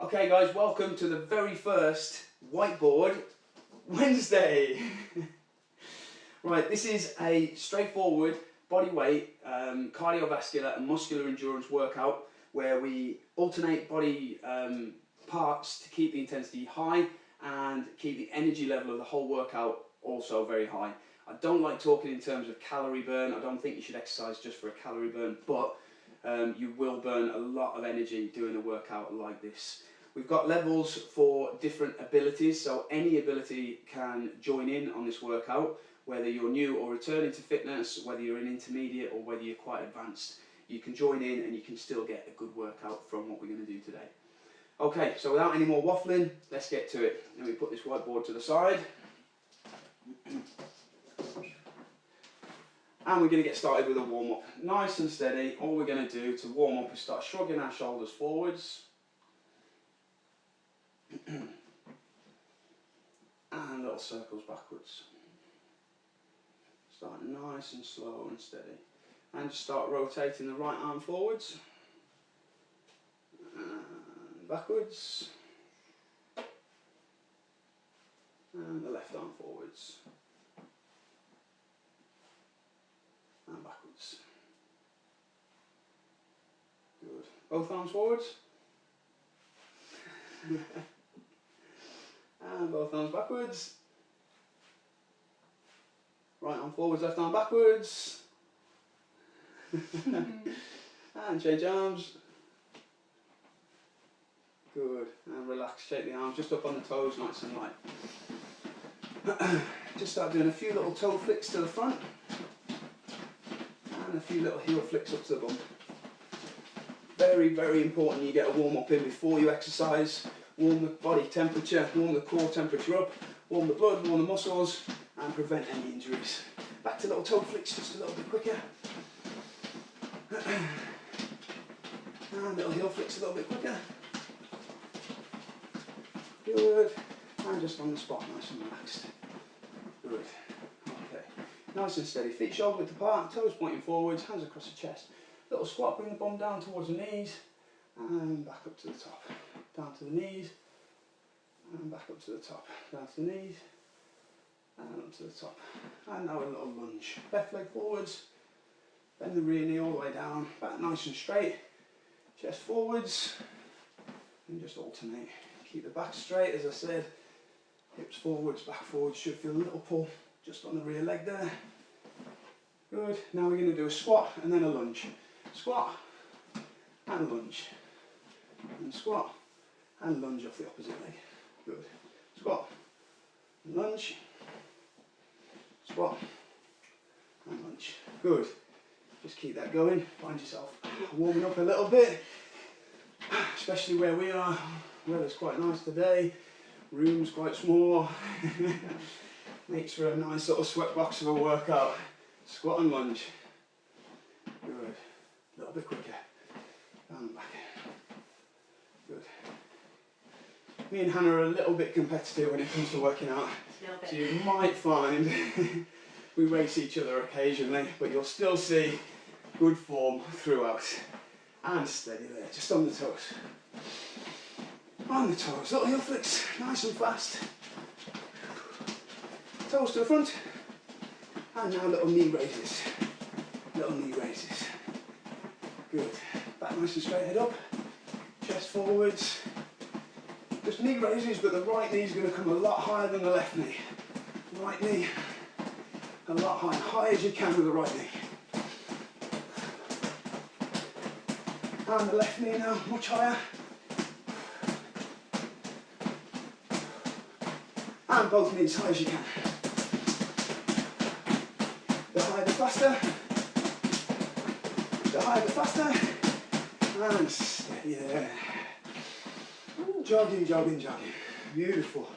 Okay guys, welcome to the very first Whiteboard Wednesday. Right, this is a straightforward body weight, cardiovascular and muscular endurance workout where we alternate body parts to keep the intensity high and keep the energy level of the whole workout also very high. I don't like talking in terms of calorie burn. I don't think you should exercise just for a calorie burn, but you will burn a lot of energy doing a workout like this. We've got levels for different abilities, so any ability can join in on this workout, whether you're new or returning to fitness, whether you're an intermediate or whether you're quite advanced. You can join in and you can still get a good workout from what we're going to do today. Okay, so without any more waffling, let's get to it. Let me put this whiteboard to the side. And we're going to get started with a warm-up. Nice and steady. All we're going to do to warm up is start shrugging our shoulders forwards. And little circles backwards. Start nice and slow and steady. And just start rotating the right arm forwards. And backwards. And the left arm forwards. And backwards. Good. Both arms forwards. And both arms backwards. Right arm forwards, left arm backwards. And change arms. Good. And relax, shake the arms just up on the toes, nice and light. Just start doing a few little toe flicks to the front. And a few little heel flicks up to the bum. Very, very important you get a warm up in before you exercise. Warm the body temperature, warm the core temperature up, warm the blood, warm the muscles, and prevent any injuries. Back to little toe flicks just a little bit quicker. And little heel flicks a little bit quicker. Good. And just on the spot, nice and relaxed. Good. Okay. Nice and steady. Feet shoulder width apart, toes pointing forwards, hands across the chest. Little squat, bring the bum down towards the knees. And back up to the top. Down to the knees. And back up to the top. Down to the knees. And up to the top. And now a little lunge. Left leg forwards. Bend the rear knee all the way down. Back nice and straight. Chest forwards. And just alternate. Keep the back straight, as I said. Hips forwards, back forwards. Should feel a little pull just on the rear leg there. Good. Now we're going to do a squat and then a lunge. Squat and lunge. And squat and lunge off the opposite leg. Good. Squat and lunge. Squat and lunge. Good. Just keep that going. Find yourself warming up a little bit, especially where we are. Weather's quite nice today. Room's quite small. Makes for a nice sort of sweatbox of a workout. Squat and lunge. Good. A little bit quicker. Down and back. Good. Me and Hannah are a little bit competitive when it comes to working out. So you might find we race each other occasionally, but you'll still see good form throughout. And steady there, just on the toes. On the toes, little heel flicks, nice and fast. Toes to the front. And now little knee raises. Little knee raises. Good. Back nice and straight, head up. Chest forwards. Just knee raises, but the right knee is going to come a lot higher than the left knee. Right knee a lot higher. High as you can with the right knee. And the left knee now, much higher. And both knees high as you can. The higher the faster. The higher the faster. And steady there. Jogging, jogging, jogging. Beautiful.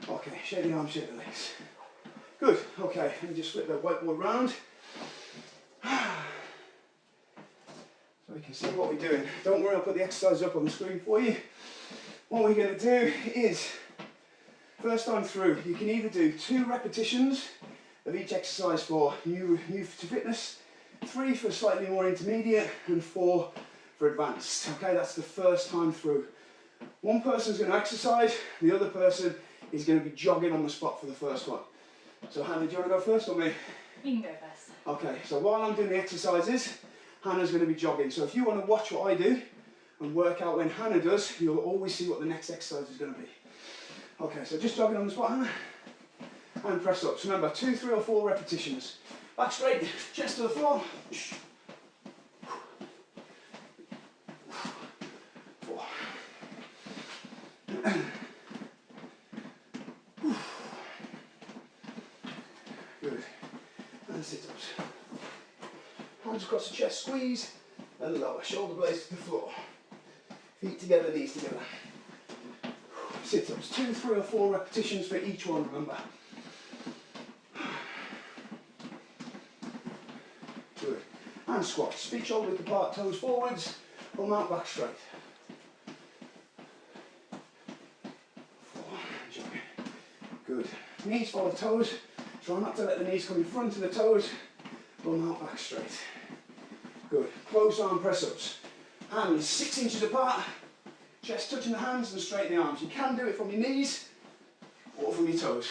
Okay, shake the arms, shake the legs. Good, okay, let me just flip the whiteboard round. So we can see what we're doing. Don't worry, I'll put the exercise up on the screen for you. What we're going to do is, first time through, you can either do 2 repetitions of each exercise for new to fitness, 3 for slightly more intermediate, and 4 for advanced. Okay, that's the first time through. One person's going to exercise, the other person is going to be jogging on the spot for the first one. So Hannah, do you want to go first or me? You can go first. Okay, so while I'm doing the exercises, Hannah's going to be jogging. So if you want to watch what I do and work out when Hannah does, you'll always see what the next exercise is going to be. Okay, so just jogging on the spot, Hannah. And press ups. Remember, 2, 3 or 4 repetitions. Back straight, chest to the floor. 4. Good. And sit-ups. Hands across the chest, squeeze, and lower. Shoulder blades to the floor. Feet together, knees together. Sit-ups. 2, 3 or 4 repetitions for each one, remember. Good. And squats. Feet shoulder width apart, toes forwards, bum out, back straight. 4. Good. Knees follow toes. Try not to let the knees come in front of the toes. Bum out, back straight. Good. Close arm press ups. Hands 6 inches apart. Chest touching the hands and straighten the arms. You can do it from your knees or from your toes.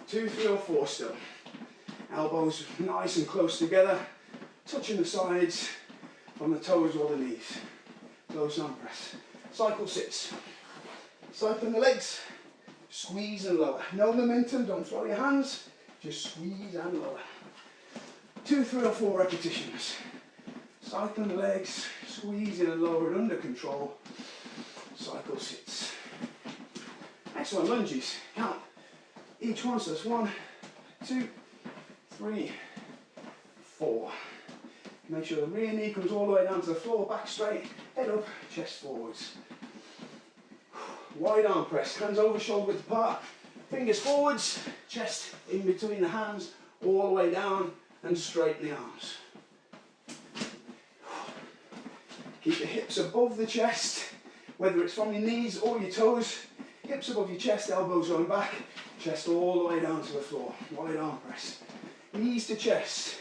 2, 3 or 4 still. Elbows nice and close together. Touching the sides from the toes or the knees. Close arm press. Cycle sits. Cycling the legs. Squeeze and lower. No momentum, don't throw your hands. Just squeeze and lower. 2, 3 or 4 repetitions. Cycling the legs, squeezing and lowering under control. Cycle sits. Next one, lunges. Count each one, so that's 1, 2, 3, 4. Make sure the rear knee comes all the way down to the floor, back straight, head up, chest forwards. Wide arm press, hands over shoulder width apart, fingers forwards, chest in between the hands, all the way down and straighten the arms. Keep the hips above the chest, whether it's from your knees or your toes. Hips above your chest, elbows going back, chest all the way down to the floor. Wide arm press. Knees to chest.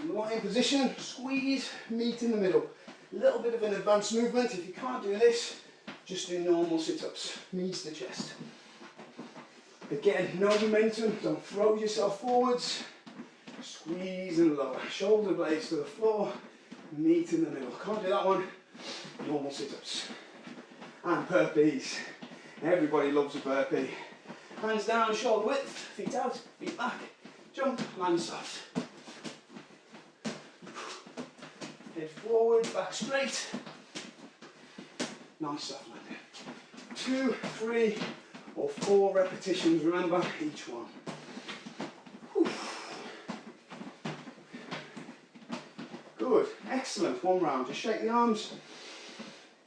Lying position, squeeze, meet in the middle. A little bit of an advanced movement. If you can't do this, just do normal sit-ups. Knees to chest. Again, no momentum, don't throw yourself forwards. Squeeze and lower. Shoulder blades to the floor. Meet in the middle. Can't do that one. Normal sit-ups. And burpees. Everybody loves a burpee. Hands down, shoulder width, feet out, feet back. Jump, land soft. Head forward, back straight. Nice soft landing. 2, 3 or 4 repetitions, remember, each one. Good, excellent. One round. Just shake the arms,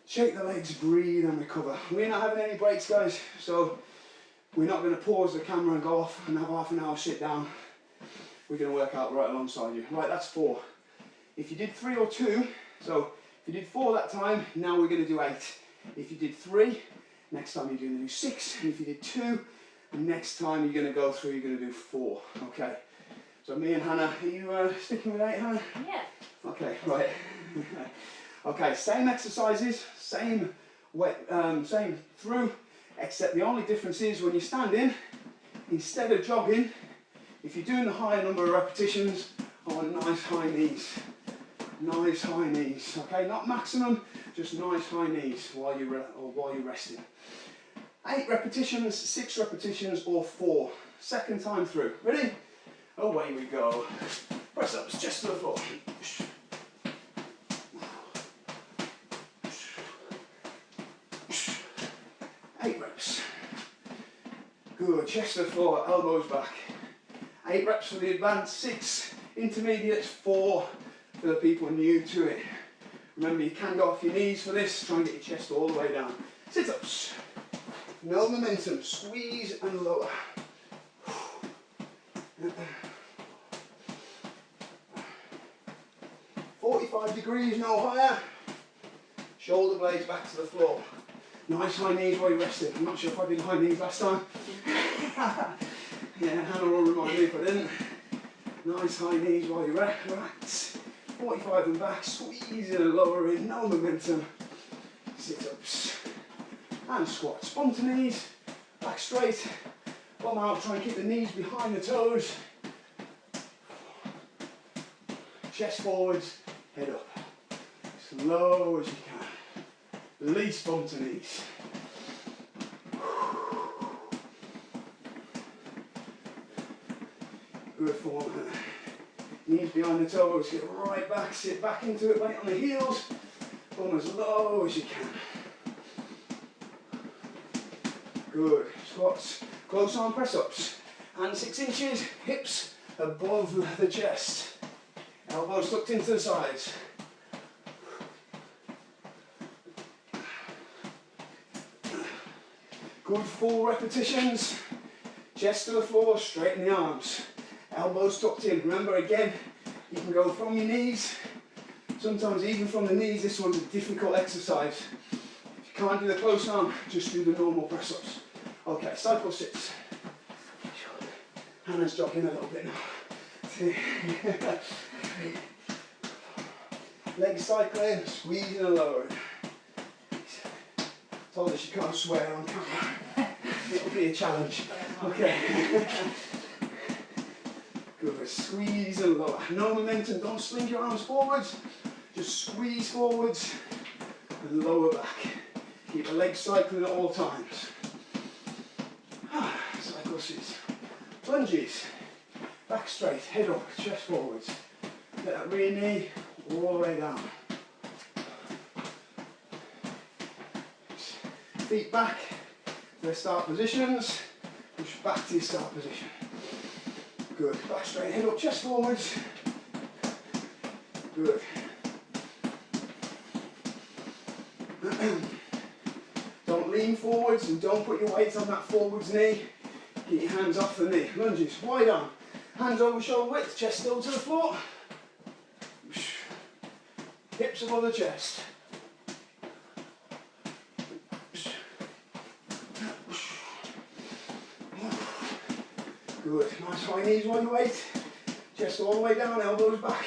shake the legs, breathe and recover. We're not having any breaks, guys, so we're not going to pause the camera and go off and have half an hour sit down. We're going to work out right alongside you. Right, that's 4. If you did 3 or 2, so if you did 4 that time, now we're going to do 8. If you did 3, next time you're going to do 6. And if you did 2, next time you're going to go through, you're going to do 4. Okay. So me and Hannah, are you sticking with 8, Hannah? Yeah. Okay, right. Okay, same exercises, same way, same through, except the only difference is when you're standing, instead of jogging, if you're doing the higher number of repetitions, on nice high knees. Nice high knees, okay? Not maximum, just nice high knees while you're resting. 8 repetitions, 6 repetitions, or 4. Second time through. Ready? Away we go. Press ups, chest to the floor. 8 reps. Good, chest to the floor, elbows back. 8 reps for the advanced, 6 intermediates, 4 for the people new to it. Remember, you can go off your knees for this, try and get your chest all the way down. Sit-ups. No momentum, squeeze and lower. 45 degrees, no higher. Shoulder blades back to the floor. Nice high knees while you're resting. I'm not sure if I did high knees last time. Yeah, Hannah will remind me if I didn't. Nice high knees while you relax. 45 and back, squeezing and lowering, no momentum. Sit-ups and squats. Bum to knees, back straight, bum out, try and keep the knees behind the toes. Chest forwards, head up. As low as you can. Release bum to knees. Good form. Knees behind the toes, get right back, sit back into it, weight on the heels. Bum as low as you can. Good. Squats, close arm press ups. Hands 6 inches, hips above the chest. Elbows tucked into the sides. Good 4 repetitions. Chest to the floor, straighten the arms. Elbows tucked in. Remember again, you can go from your knees. Sometimes even from the knees, this one's a difficult exercise. If you can't do the close arm, just do the normal press ups. Okay, cycle sits. Hannah's jogging a little bit now. Leg cycling, squeezing and lowering. Told her she can't swear on camera. It'll be a challenge. Okay. Good. Squeeze and lower. No momentum. Don't sling your arms forwards. Just squeeze forwards and lower back. Keep the legs cycling at all times. Cycle sits. Lunges. Back straight. Head up. Chest forwards. Let that rear knee all the way down. Feet back to their start positions. Push back to your start position. Good. Back straight, head up, chest forwards. Good. Don't lean forwards and don't put your weight on that forwards knee. Get your hands off the knee. Lunges, wide arm. Hands over shoulder width, chest still to the floor. Hips above the chest. Good. Nice high knees while you wait. Chest all the way down, elbows back.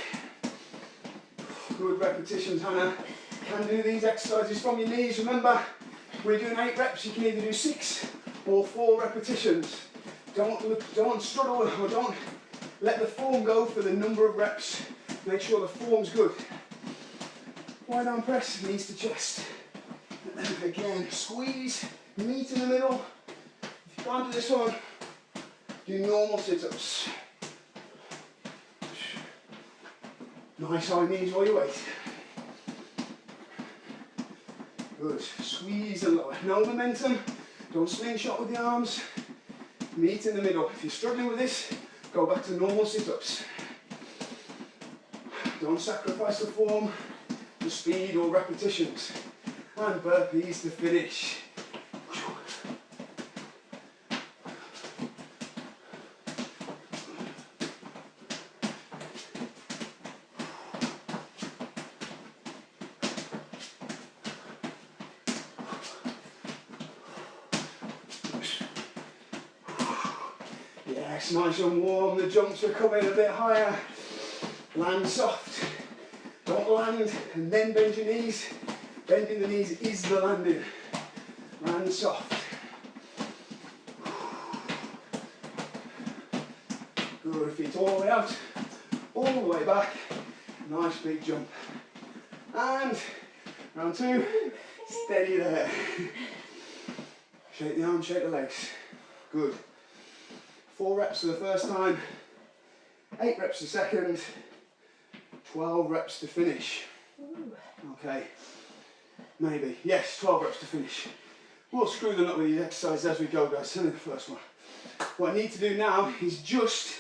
Good repetitions, Hannah. Can do these exercises from your knees. Remember, we're doing 8 reps. You can either do 6 or 4 repetitions. Don't struggle or don't let the form go for the number of reps. Make sure the form's good. Wide arm press, knees to chest. Again, squeeze, meet in the middle. If you can't do this one, do normal sit-ups. Nice high knees while you wait. Good. Squeeze and lower. No momentum. Don't slingshot with the arms. Meet in the middle. If you're struggling with this, go back to normal sit-ups. Don't sacrifice the form for speed or repetitions. And burpees to finish. Yes, nice and warm. The jumps are coming a bit higher. Land soft. Don't land and then bend your knees. Bending the knees is the landing. Land soft. Good, feet all the way out, all the way back. Nice big jump. And round 2, steady there. Shake the arms, shake the legs. Good. 4 reps for the first time, 8 reps the second, 12 reps to finish. Okay, maybe, yes, 12 reps to finish. We'll screw them up with these exercises as we go, guys. Send me the first one. What I need to do now is just,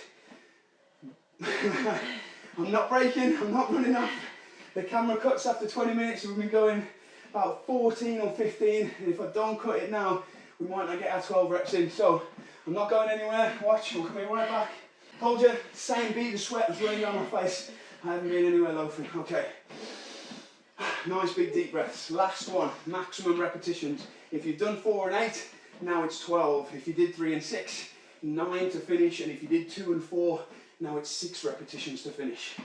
I'm not breaking, I'm not running off. The camera cuts after 20 minutes, so we've been going about 14 or 15, and if I don't cut it now, we might not get our 12 reps in. So I'm not going anywhere. Watch, I'm coming right back. Told you, same bead of sweat was running down my face. I haven't been anywhere loafing. Okay. Nice big deep breaths. Last one, maximum repetitions. If you've done 4 and 8, now it's 12. If you did 3 and 6, 9 to finish. And if you did 2 and 4, now it's 6 repetitions to finish.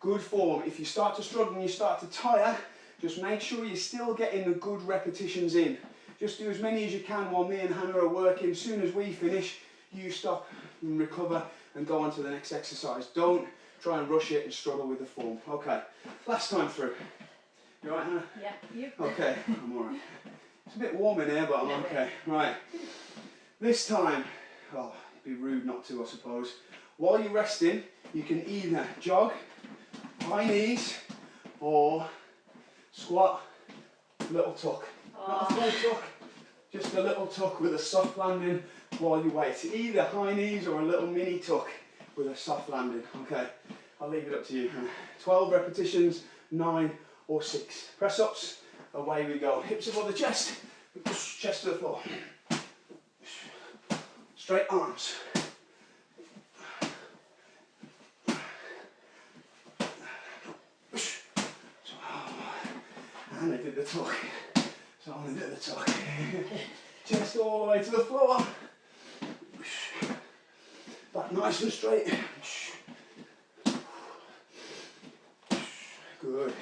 good form. If you start to struggle and you start to tire, just make sure you're still getting the good repetitions in. Just do as many as you can while me and Hannah are working. As soon as we finish, you stop and recover and go on to the next exercise. Don't try and rush it and struggle with the form. Okay, last time through. You alright, Hannah? Yeah, you. Okay, I'm alright. It's a bit warm in here, but I'm okay. Right, this time, oh, it'd be rude not to, I suppose. While you're resting, you can either jog, high knees, or squat, little tuck. Not a full tuck, just a little tuck with a soft landing while you wait. Either high knees or a little mini tuck with a soft landing. Okay, I'll leave it up to you. 12 repetitions, 9 or 6. Press ups, away we go. Hips above the chest, chest to the floor. Straight arms. And I did the tuck. So I'm going to do the tuck. Chest all the way to the floor. Back nice and straight. Good.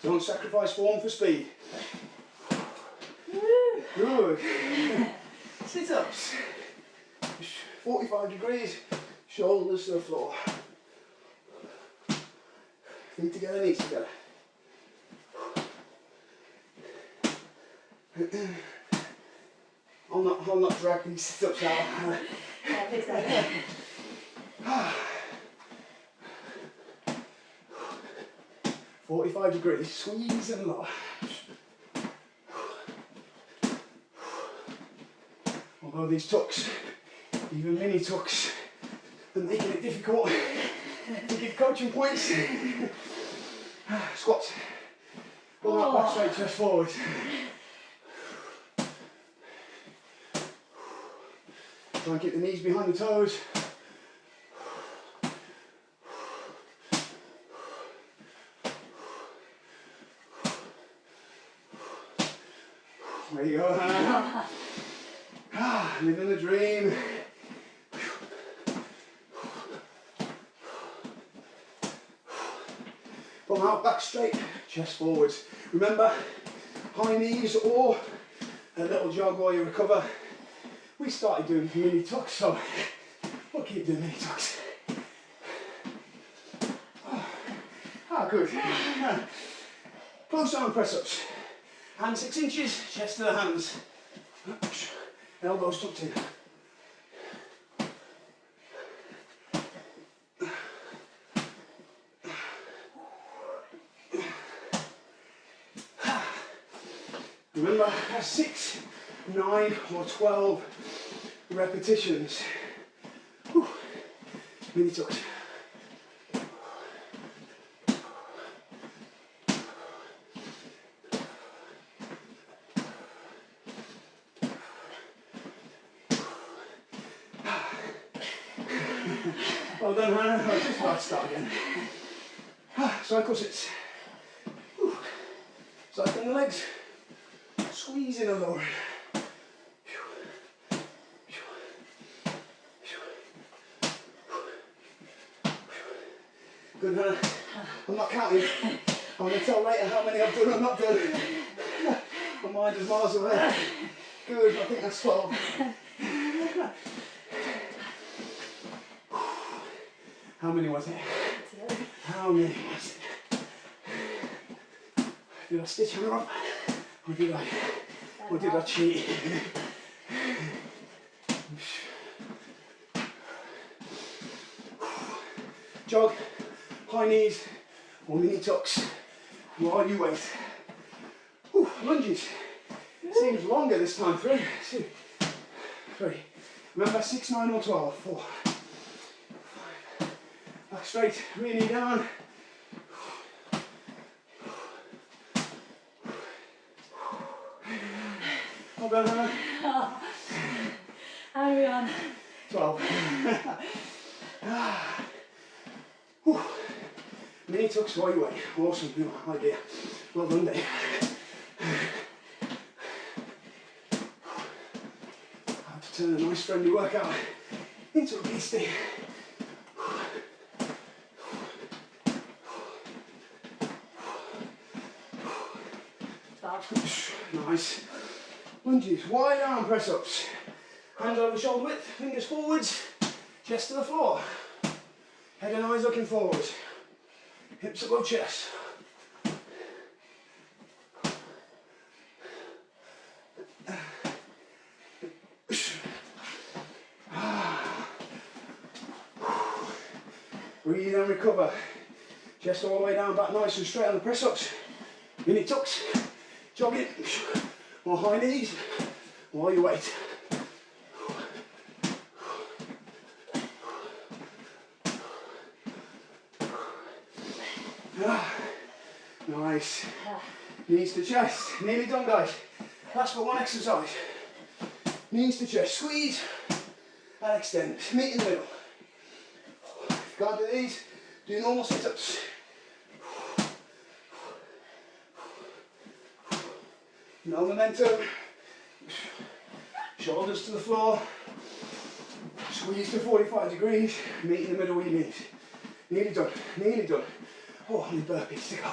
Don't sacrifice form for speed. Good. Sit-ups. 45 degrees, shoulders to the floor. Feet together, knees together. I'll not drag these sit-ups out. Yeah, please don't. 45 degrees, squeeze and lower. Although these tucks, even mini tucks, are making it difficult to give coaching points. Squats. Pull that back straight, chest forward. Try and keep the knees behind the toes. There you go. Living the dream. Come out, back straight, chest forwards. Remember, high knees or a little jog while you recover. We started doing mini tucks, so we'll keep doing mini tucks. Good. Close arm press ups. Hands 6 inches, chest to the hands. Elbows tucked in. Remember, 6, 9 or 12 repetitions. Whew. Mini tucks. Well done, Hannah. I'll just about to start again. Cycle sits. Cycling the legs. Squeezing and lowering. Good, Hannah. I'm not counting. I'm going to tell later how many I've done or not done. My mind is miles away. Good, I think that's 12. How many was it? How many was it? Did I stitch her up? Or did I cheat? Jog, high knees, or mini tucks while you wait. Lunges. Seems longer this time. 3, 2, 3. Remember 6, 9 or 12. 4. Back straight, rear knee down. Well done, Hannah. How are we on? 12. Mini tucks while you wait. Awesome, good idea. Well done, Dave. I have to turn a nice friendly workout into a beastie. Nice. Lunges, wide arm press ups. Hands over shoulder width, fingers forwards, chest to the floor. Head and eyes looking forwards. Hips above chest. Breathe and recover. Chest all the way down, back nice and straight on the press ups. Mini tucks, jogging, or high knees while you wait. Nice. Knees to chest. Nearly done, guys. Last but one exercise. Knees to chest. Squeeze and extend. Meet in the middle. If you can't do these, do normal sit-ups. No momentum. Shoulders to the floor. Squeeze to 45 degrees. Meet in the middle with your knees. Nearly done. Nearly done. Oh, only burpees to go.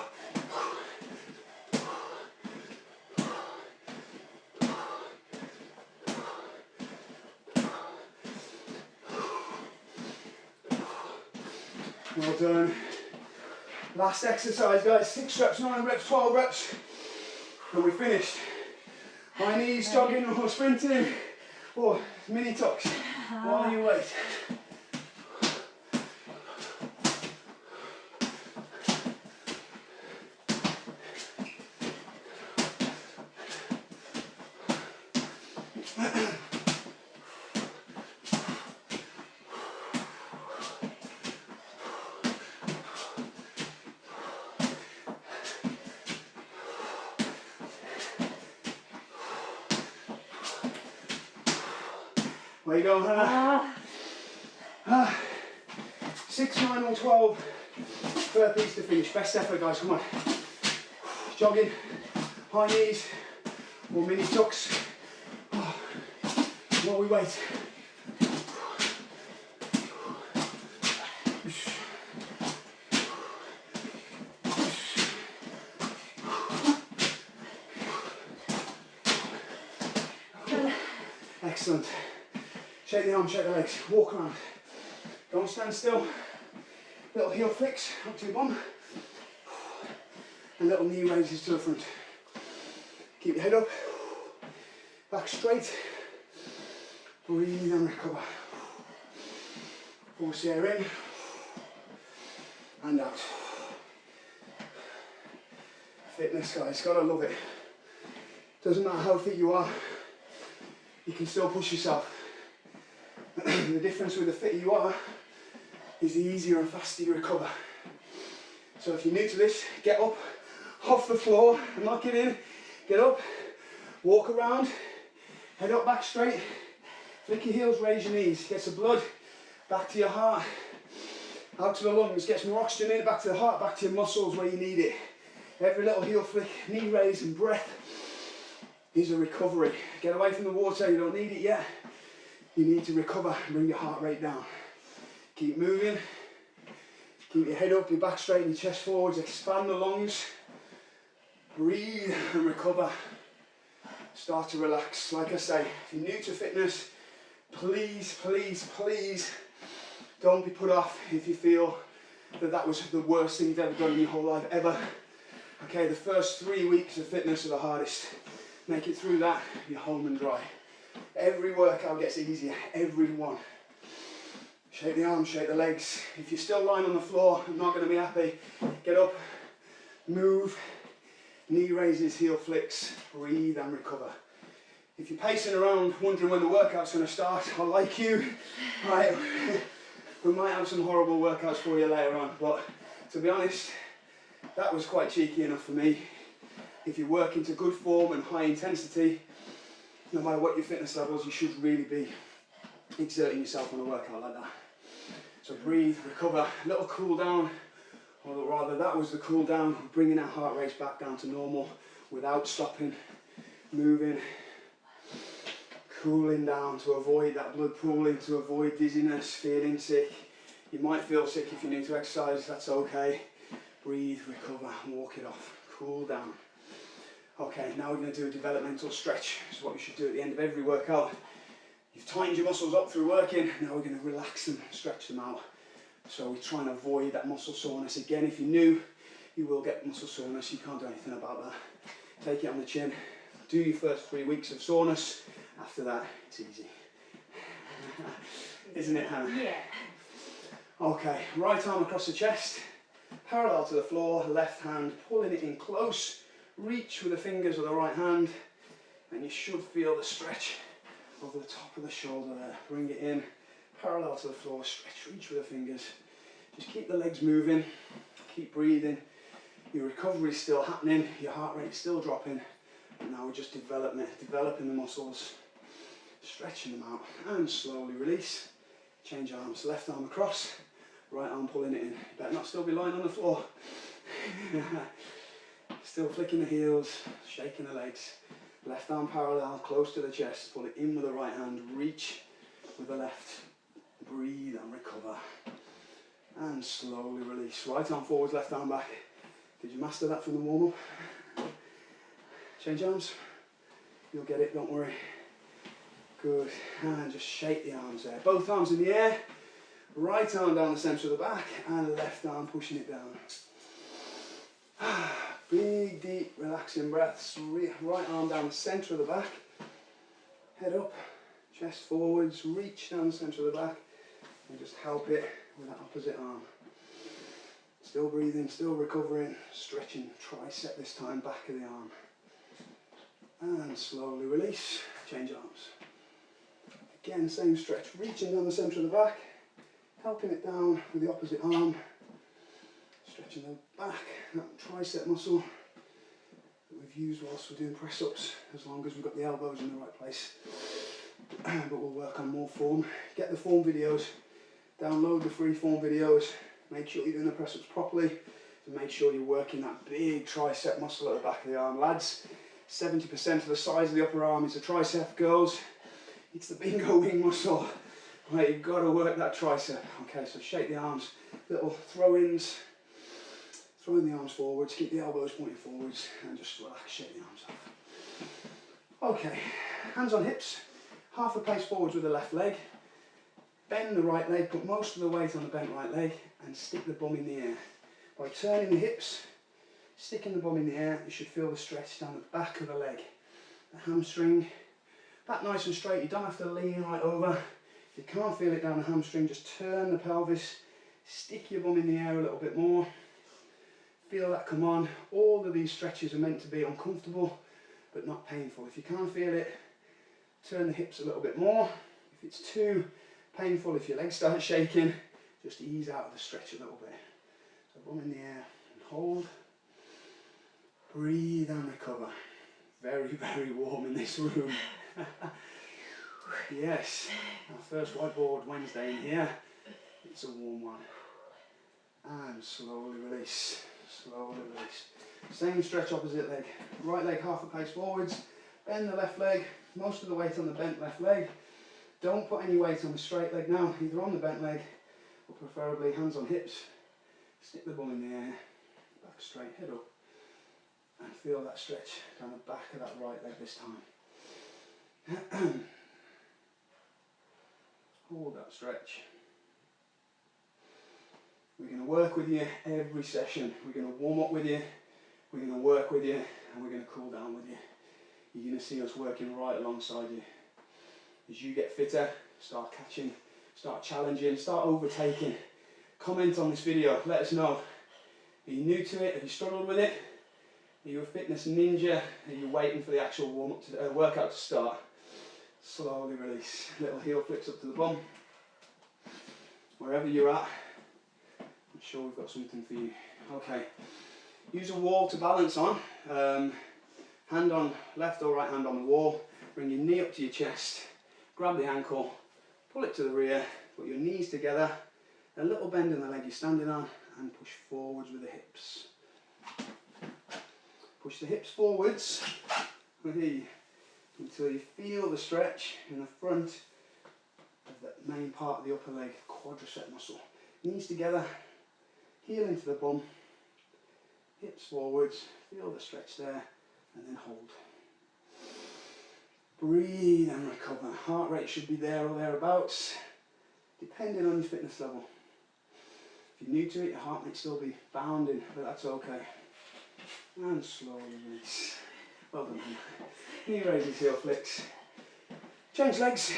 Well done. Last exercise, guys. 6 reps, 9 reps, 12 reps. And we're finished. High knees, jogging or sprinting, or mini tucks while you wait. Where you going, Hannah? 6, 9 or 12 burpees to finish. Best effort, guys, come on. Jogging, high knees, or mini tucks while we wait. Excellent. Shake the arms, shake the legs, walk around. Don't stand still. Little heel flicks up to your bum. And little knee raises to the front. Keep your head up. Back straight. Breathe and recover. Force the air in. And out. Fitness, guys, gotta love it. Doesn't matter how fit you are, you can still push yourself. The difference with the fitter you are is the easier and faster you recover. So if you're new to this, get up off the floor and lock it in. Get up, walk around, head up, back straight, flick your heels, raise your knees. Gets the blood back to your heart, out to the lungs, gets more oxygen in, back to the heart, back to your muscles where you need it. Every little heel flick, knee raise and breath is a recovery. Get away from the water, you don't need it yet. You need to recover and bring your heart rate down. Keep moving. Keep your head up, your back straight and your chest forwards. Expand the lungs. Breathe and recover. Start to relax. Like I say, if you're new to fitness, please, please, please don't be put off if you feel that that was the worst thing you've ever done in your whole life, ever. Okay, the first 3 weeks of fitness are the hardest. Make it through that, you're home and dry. Every workout gets easier, every one. Shake the arms, shake the legs. If you're still lying on the floor, I'm not going to be happy. Get up, move, knee raises, heel flicks, breathe and recover. If you're pacing around wondering when the workout's going to start, I like you. Right, we might have some horrible workouts for you later on, but to be honest, that was quite cheeky enough for me. If you're working to good form and high intensity, no matter what your fitness levels, you should really be exerting yourself on a workout like that. So breathe, recover, a little cool down, or rather that was the cool down, bringing our heart rate back down to normal without stopping, moving, cooling down to avoid that blood pooling, to avoid dizziness, feeling sick. You might feel sick if you're new to exercise, that's okay. Breathe, recover, and walk it off, cool down. Okay, now we're going to do a developmental stretch. This is what you should do at the end of every workout. You've tightened your muscles up through working, now we're going to relax them, stretch them out. So we try and avoid that muscle soreness. Again, if you're new, you will get muscle soreness, you can't do anything about that. Take it on the chin, do your first 3 weeks of soreness, after that it's easy. Isn't it, Hannah? Yeah. Okay, right arm across the chest, parallel to the floor, left hand pulling it in close, reach with the fingers of the right hand, and you should feel the stretch over the top of the shoulder there. Bring it in, parallel to the floor, stretch, reach with the fingers. Just keep the legs moving, keep breathing. Your recovery is still happening, your heart rate is still dropping, and now we're just developing the muscles, stretching them out, and slowly release. Change arms, left arm across, right arm pulling it in. You better not still be lying on the floor. Still flicking the heels, shaking the legs. Left arm parallel, close to the chest, pull it in with the right hand, reach with the left. Breathe and recover. And slowly release. Right arm forwards, left arm back. Did you master that from the warm-up? Change arms. You'll get it, don't worry. Good. And just shake the arms there. Both arms in the air. Right arm down the centre of the back and left arm pushing it down. Big, deep, relaxing breaths. Right arm down the centre of the back. Head up, chest forwards, reach down the centre of the back and just help it with that opposite arm. Still breathing, still recovering, stretching tricep this time, back of the arm. And slowly release, change arms. Again, same stretch, reaching down the centre of the back, helping it down with the opposite arm. Stretching the back, that tricep muscle that we've used whilst we're doing press-ups, as long as we've got the elbows in the right place. But we'll work on more form. Get the form videos, download the free form videos, make sure you're doing the press-ups properly, and make sure you're working that big tricep muscle at the back of the arm. Lads, 70% of the size of the upper arm is the tricep. Girls, it's the bingo wing muscle. Right, you've got to work that tricep. Okay, so shake the arms, little throw-ins. Throwing the arms forwards, keep the elbows pointing forwards, and just relax, shake the arms off. Okay, hands on hips, half a pace forwards with the left leg. Bend the right leg, put most of the weight on the bent right leg, and stick the bum in the air. By turning the hips, sticking the bum in the air, you should feel the stretch down the back of the leg. The hamstring, back nice and straight, you don't have to lean right over. If you can't feel it down the hamstring, just turn the pelvis, stick your bum in the air a little bit more. Feel that come on. All of these stretches are meant to be uncomfortable but not painful. If you can't feel it, turn the hips a little bit more. If it's too painful, if your legs start shaking, just ease out of the stretch a little bit. So bum in the air and hold. Breathe and recover. Very, very warm in this room. Yes, our first whiteboard Wednesday in here. It's a warm one. And slowly release. Slowly release. Same stretch, opposite leg. Right leg half a pace forwards. Bend the left leg. Most of the weight on the bent left leg. Don't put any weight on the straight leg now, either on the bent leg or preferably hands on hips. Stick the bum in the air. Back straight, head up. And feel that stretch down the back of that right leg this time. Hold that stretch. We're going to work with you every session. We're going to warm up with you, we're going to work with you, and we're going to cool down with you. You're going to see us working right alongside you. As you get fitter, start catching, start challenging, start overtaking. Comment on this video, let us know. Are you new to it? Have you struggled with it? Are you a fitness ninja? Are you waiting for the actual warm-up workout to start? Slowly release. Little heel flicks up to the bum. Wherever you're at, I'm sure we've got something for you. Okay, use a wall to balance on. Hand on, left or right hand on the wall. Bring your knee up to your chest. Grab the ankle, pull it to the rear, put your knees together, a little bend in the leg you're standing on, and push forwards with the hips. Push the hips forwards until you feel the stretch in the front of the main part of the upper leg, quadricep muscle. Knees together, heel into the bum, hips forwards, feel the stretch there, and then hold. Breathe and recover. Heart rate should be there or thereabouts, depending on your fitness level. If you're new to it, your heart might still be bounding, but that's okay. And slowly release. Well done. Knee raises, heel flicks. Change legs.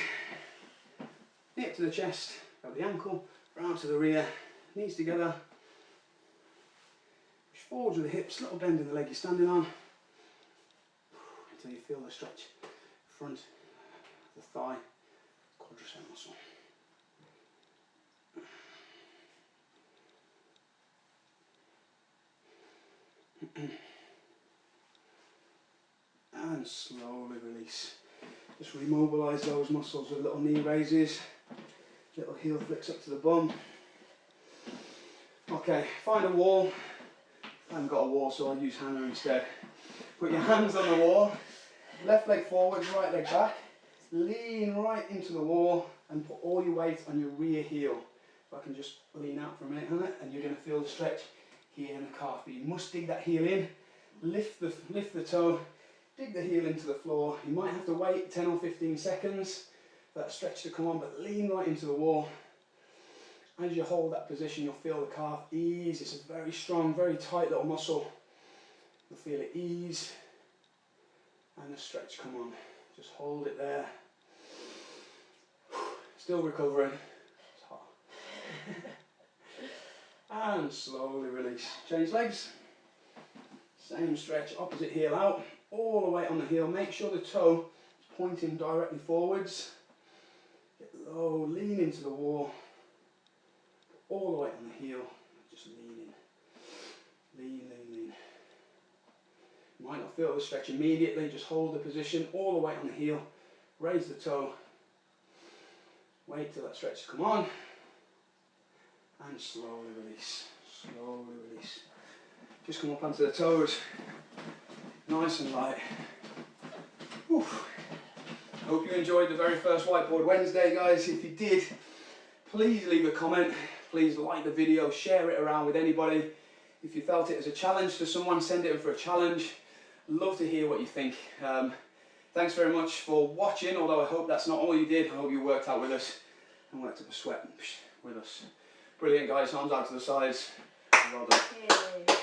Knee up to the chest, grab the ankle, round to the rear, knees together. Push forwards with the hips, little bend in the leg you're standing on. Until you feel the stretch. Front, the thigh, quadricep muscle. And slowly release. Just remobilise those muscles with little knee raises, little heel flicks up to the bum. Okay, find a wall. I haven't got a wall, so I'll use hammer instead. Put your hands on the wall, left leg forward, right leg back. Lean right into the wall and put all your weight on your rear heel. If I can just lean out for a minute on it, and you're going to feel the stretch here in the calf. But you must dig that heel in, lift the toe, dig the heel into the floor. You might have to wait 10 or 15 seconds for that stretch to come on, but lean right into the wall. As you hold that position, you'll feel the calf ease. It's a very strong, very tight little muscle. You'll feel it ease and the stretch come on. Just hold it there. Still recovering. It's hot. And slowly release. Change legs. Same stretch, opposite heel out. All the way on the heel. Make sure the toe is pointing directly forwards. Get low, lean into the wall. All the way on the heel. Just lean in. Lean, lean, lean. You might not feel the stretch immediately. Just hold the position all the way on the heel. Raise the toe. Wait till that stretch to come on. And slowly release. Slowly release. Just come up onto the toes. Nice and light. Oof. Hope you enjoyed the very first Whiteboard Wednesday, guys. If you did, please leave a comment. Please like the video, share it around with anybody. If you felt it as a challenge to someone, send it in for a challenge. Love to hear what you think. Thanks very much for watching, although I hope that's not all you did. I hope you worked out with us and worked up a sweat with us. Brilliant, guys. Arms out to the sides. Well done.